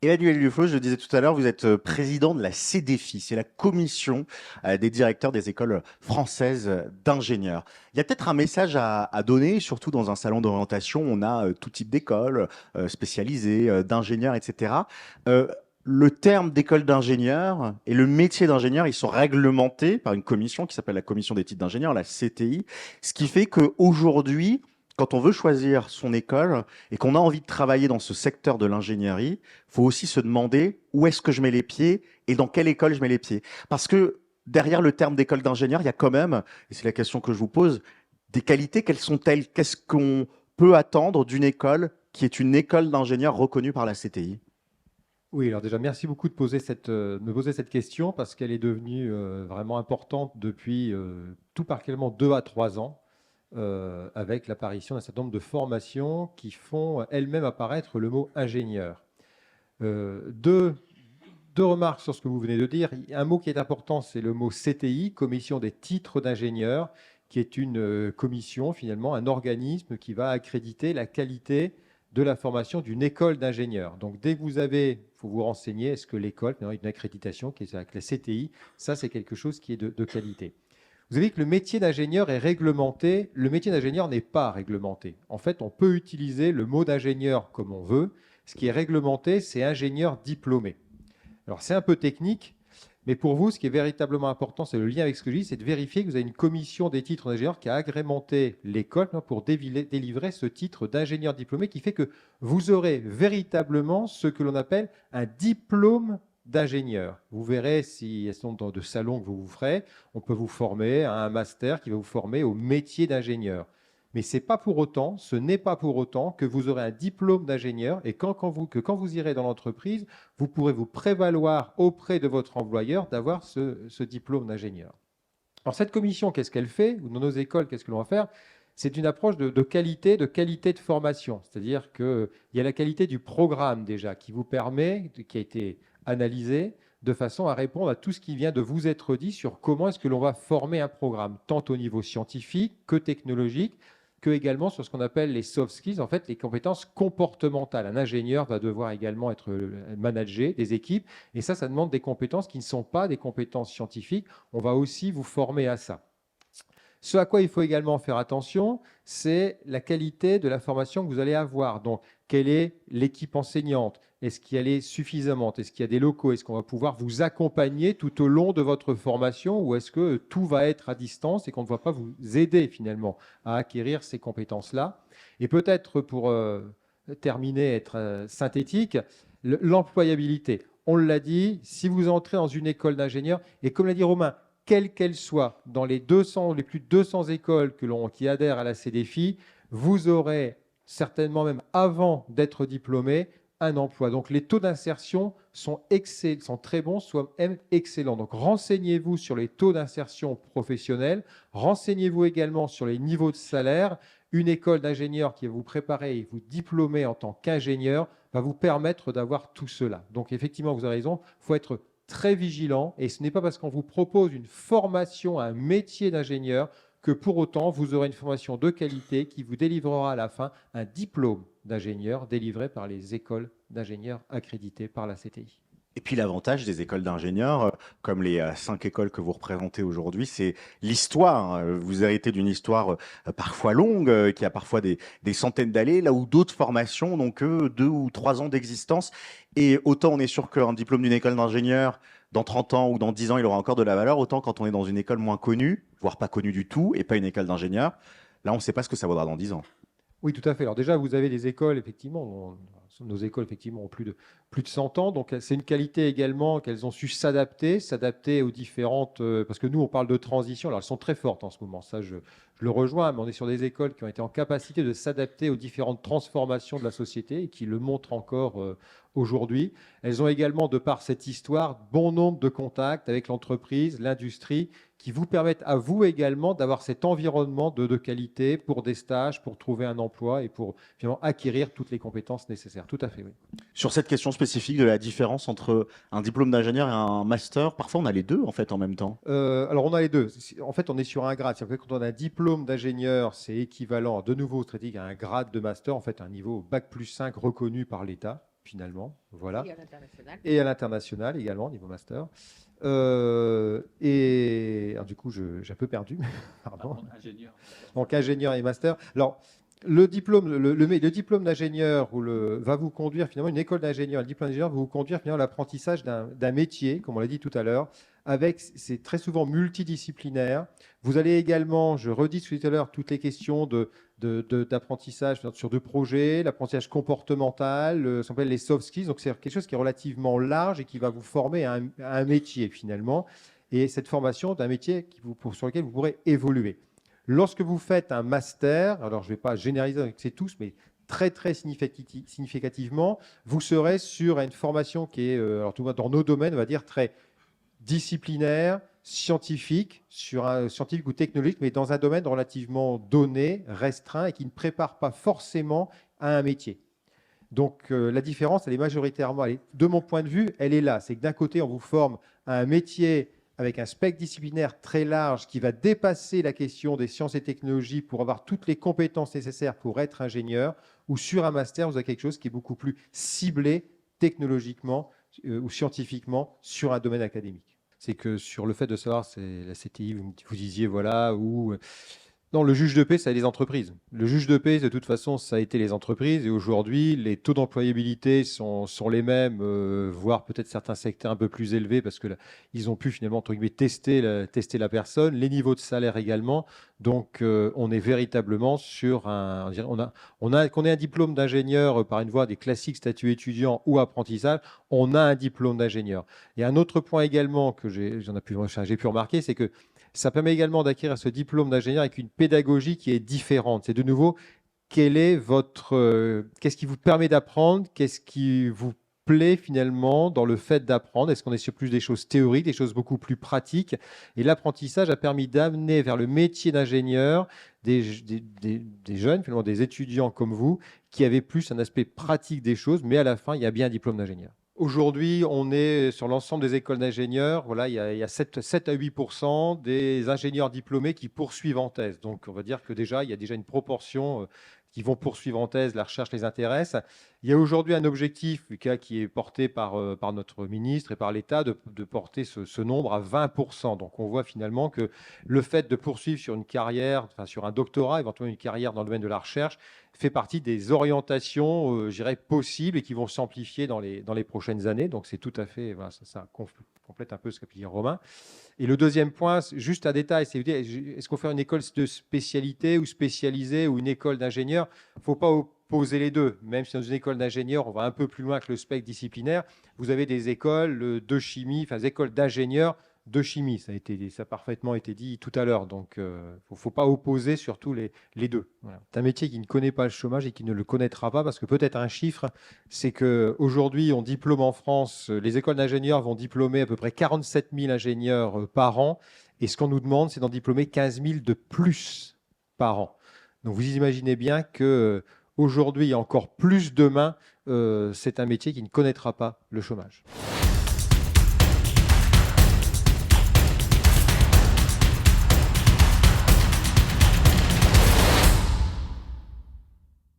Emmanuel Duflo, je le disais tout à l'heure, vous êtes président de la CDFI, c'est la commission des directeurs des écoles françaises d'ingénieurs. Il y a peut-être un message à donner, surtout dans un salon d'orientation, on a tout type d'écoles spécialisées, d'ingénieurs, etc. Euh, le terme d'école d'ingénieur et le métier d'ingénieur, ils sont réglementés par une commission qui s'appelle la commission des titres d'ingénieur, la CTI, ce qui fait qu'aujourd'hui, quand on veut choisir son école et qu'on a envie de travailler dans ce secteur de l'ingénierie, faut aussi se demander où est-ce que je mets les pieds et dans quelle école je mets les pieds. Parce que derrière le terme d'école d'ingénieur, il y a quand même, et c'est la question que je vous pose, des qualités. Quelles sont-elles? Qu'est-ce qu'on peut attendre d'une école qui est une école d'ingénieur reconnue par la CTI? Oui, alors déjà, merci beaucoup de me poser cette question parce qu'elle est devenue vraiment importante depuis tout particulièrement 2 à 3 ans avec l'apparition d'un certain nombre de formations qui font elles-mêmes apparaître le mot ingénieur. Deux, deux remarques sur ce que vous venez de dire. Un mot qui est important, c'est le mot CTI, Commission des titres d'ingénieur, qui est une commission, finalement, un organisme qui va accréditer la qualité de la formation d'une école d'ingénieurs. Donc, dès que vous avez, il faut vous renseigner, est-ce que l'école a une accréditation qui est avec la CTI, ça, c'est quelque chose qui est de qualité. Vous avez dit que le métier d'ingénieur est réglementé. Le métier d'ingénieur n'est pas réglementé. En fait, on peut utiliser le mot d'ingénieur comme on veut. Ce qui est réglementé, c'est ingénieur diplômé. Alors, c'est un peu technique, mais pour vous, ce qui est véritablement important, c'est le lien avec ce que je dis, c'est de vérifier que vous avez une commission des titres d'ingénieur qui a agrémenté l'école pour délivrer ce titre d'ingénieur diplômé qui fait que vous aurez véritablement ce que l'on appelle un diplôme d'ingénieur. Vous verrez si elles sont dans de salons que vous ferez, on peut vous former à un master qui va vous former au métier d'ingénieur. Mais c'est pas pour autant, ce n'est pas pour autant que vous aurez un diplôme d'ingénieur et quand vous irez dans l'entreprise, vous pourrez vous prévaloir auprès de votre employeur d'avoir ce diplôme d'ingénieur. Alors cette commission, qu'est-ce qu'elle fait? Ou dans nos écoles, qu'est-ce que l'on va faire? C'est une approche de qualité, de formation. C'est-à-dire qu'il y a la qualité du programme déjà qui vous permet, qui a été analysé, de façon à répondre à tout ce qui vient de vous être dit sur comment est-ce que l'on va former un programme, tant au niveau scientifique que technologique, que également sur ce qu'on appelle les soft skills, en fait les compétences comportementales. Un ingénieur va devoir également être manager des équipes, et ça demande des compétences qui ne sont pas des compétences scientifiques. On va aussi vous former à ça. Ce à quoi il faut également faire attention, c'est la qualité de la formation que vous allez avoir. Donc, quelle est l'équipe enseignante? Est-ce qu'elle est suffisante? Est-ce qu'il y a des locaux? Est-ce qu'on va pouvoir vous accompagner tout au long de votre formation ou est-ce que tout va être à distance et qu'on ne va pas vous aider finalement à acquérir ces compétences-là? Et peut-être pour terminer, être synthétique, l'employabilité. On l'a dit, si vous entrez dans une école d'ingénieur, et comme l'a dit Romain, quelle qu'elle soit, dans les plus de 200 écoles qui adhèrent à la CDFI, vous aurez certainement même avant d'être diplômé un emploi. Donc les taux d'insertion sont très bons, soit même excellents. Donc renseignez-vous sur les taux d'insertion professionnels, renseignez-vous également sur les niveaux de salaire. Une école d'ingénieur qui va vous préparer et vous diplômer en tant qu'ingénieur va vous permettre d'avoir tout cela. Donc effectivement, vous avez raison, il faut être très vigilant et ce n'est pas parce qu'on vous propose une formation à un métier d'ingénieur que pour autant vous aurez une formation de qualité qui vous délivrera à la fin un diplôme d'ingénieur délivré par les écoles d'ingénieurs accréditées par la CTI. Et puis l'avantage des écoles d'ingénieurs, comme les 5 écoles que vous représentez aujourd'hui, c'est l'histoire, hein. Vous héritez d'une histoire parfois longue, qui a parfois des centaines d'années, là où d'autres formations n'ont que 2 ou 3 ans d'existence. Et autant on est sûr qu'un diplôme d'une école d'ingénieur, dans 30 ans ou dans 10 ans, il aura encore de la valeur, autant quand on est dans une école moins connue, voire pas connue du tout, et pas une école d'ingénieur, là on ne sait pas ce que ça vaudra dans 10 ans. Oui, tout à fait. Alors déjà, vous avez des écoles, effectivement, nos écoles, effectivement, ont plus de 100 ans. Donc, c'est une qualité également qu'elles ont su s'adapter aux différentes... parce que nous, on parle de transition. Alors, elles sont très fortes en ce moment. Ça, je le rejoins. Mais on est sur des écoles qui ont été en capacité de s'adapter aux différentes transformations de la société et qui le montrent encore aujourd'hui. Elles ont également, de par cette histoire, bon nombre de contacts avec l'entreprise, l'industrie, qui vous permettent à vous également d'avoir cet environnement de qualité pour des stages, pour trouver un emploi et pour finalement acquérir toutes les compétences nécessaires. Tout à fait, oui. Sur cette question spécifique de la différence entre un diplôme d'ingénieur et un master, parfois on a les deux en fait en même temps. Alors, on a les deux. En fait, on est sur un grade. C'est-à-dire que quand on a un diplôme d'ingénieur, c'est équivalent, de nouveau, à un grade de master, en fait, un niveau bac+5 reconnu par l'État. finalement. Voilà. Et à l'international. Et à l'international également, niveau master. Et alors, du coup, j'ai un peu perdu. Pardon. Ingénieur. Donc, ingénieur et master. Alors, le diplôme, le diplôme d'ingénieur va vous conduire finalement, une école d'ingénieur, le diplôme d'ingénieur va vous conduire finalement à l'apprentissage d'un métier, comme on l'a dit tout à l'heure, c'est très souvent multidisciplinaire. Vous allez également, je redis tout à l'heure, toutes les questions d'apprentissage sur deux projets, l'apprentissage comportemental, ce qu'on appelle les soft skills. Donc, c'est quelque chose qui est relativement large et qui va vous former à un métier finalement. Et cette formation d'un métier sur lequel vous pourrez évoluer. Lorsque vous faites un master, alors je ne vais pas généraliser avec c'est tous, mais très significativement, vous serez sur une formation qui est, alors tout dans nos domaines, on va dire très disciplinaire, scientifique, sur un scientifique ou technologique, mais dans un domaine relativement donné, restreint et qui ne prépare pas forcément à un métier. Donc la différence, elle est majoritairement, de mon point de vue, elle est là. C'est que d'un côté, on vous forme à un métier avec un spectre disciplinaire très large qui va dépasser la question des sciences et technologies pour avoir toutes les compétences nécessaires pour être ingénieur, ou sur un master, vous avez quelque chose qui est beaucoup plus ciblé technologiquement ou scientifiquement sur un domaine académique. C'est que sur le fait de savoir, c'est la CTI, vous disiez, voilà, ou... Non, le juge de paix, c'est les entreprises. Le juge de paix, de toute façon, ça a été les entreprises. Et aujourd'hui, les taux d'employabilité sont les mêmes, voire peut-être certains secteurs un peu plus élevés parce qu'ils ont pu finalement, entre guillemets, tester la personne. Les niveaux de salaire également. Donc, on est véritablement sur qu'on ait un diplôme d'ingénieur par une voie des classiques statut étudiant ou apprentissage, on a un diplôme d'ingénieur. Et un autre point également que j'ai pu remarquer, c'est que ça permet également d'acquérir ce diplôme d'ingénieur avec une pédagogie qui est différente. C'est de nouveau, qu'est-ce qui vous permet d'apprendre? Qu'est-ce qui vous plaît finalement dans le fait d'apprendre? Est-ce qu'on est sur plus des choses théoriques, des choses beaucoup plus pratiques? Et l'apprentissage a permis d'amener vers le métier d'ingénieur des jeunes, finalement des étudiants comme vous, qui avaient plus un aspect pratique des choses, mais à la fin, il y a bien un diplôme d'ingénieur. Aujourd'hui, on est sur l'ensemble des écoles d'ingénieurs. Voilà, il y a 7 à 8% des ingénieurs diplômés qui poursuivent en thèse. Donc, on va dire que déjà, il y a déjà une proportion qui vont poursuivre en thèse. La recherche les intéresse. Il y a aujourd'hui un objectif qui est porté par notre ministre et par l'État de porter ce nombre à 20%. Donc, on voit finalement que le fait de poursuivre sur une carrière, enfin sur un doctorat, éventuellement une carrière dans le domaine de la recherche, fait partie des orientations, je dirais, possibles et qui vont s'amplifier dans les prochaines années. Donc, c'est tout à fait, voilà, ça complète un peu ce qu'a pu dire Romain. Et le deuxième point, juste un détail, c'est est-ce qu'on fait une école de spécialité ou spécialisée ou une école d'ingénieur? Il ne faut pas opposer les deux. Même si dans une école d'ingénieur, on va un peu plus loin que le spectre disciplinaire, vous avez des écoles de chimie, enfin des écoles d'ingénieurs de chimie. Ça a parfaitement été dit tout à l'heure. Donc, il ne faut pas opposer surtout les deux. Voilà. C'est un métier qui ne connaît pas le chômage et qui ne le connaîtra pas parce que peut-être un chiffre, c'est qu'aujourd'hui, on diplôme en France, les écoles d'ingénieurs vont diplômer à peu près 47 000 ingénieurs par an. Et ce qu'on nous demande, c'est d'en diplômer 15 000 de plus par an. Donc, vous imaginez bien qu'aujourd'hui, et encore plus demain, c'est un métier qui ne connaîtra pas le chômage.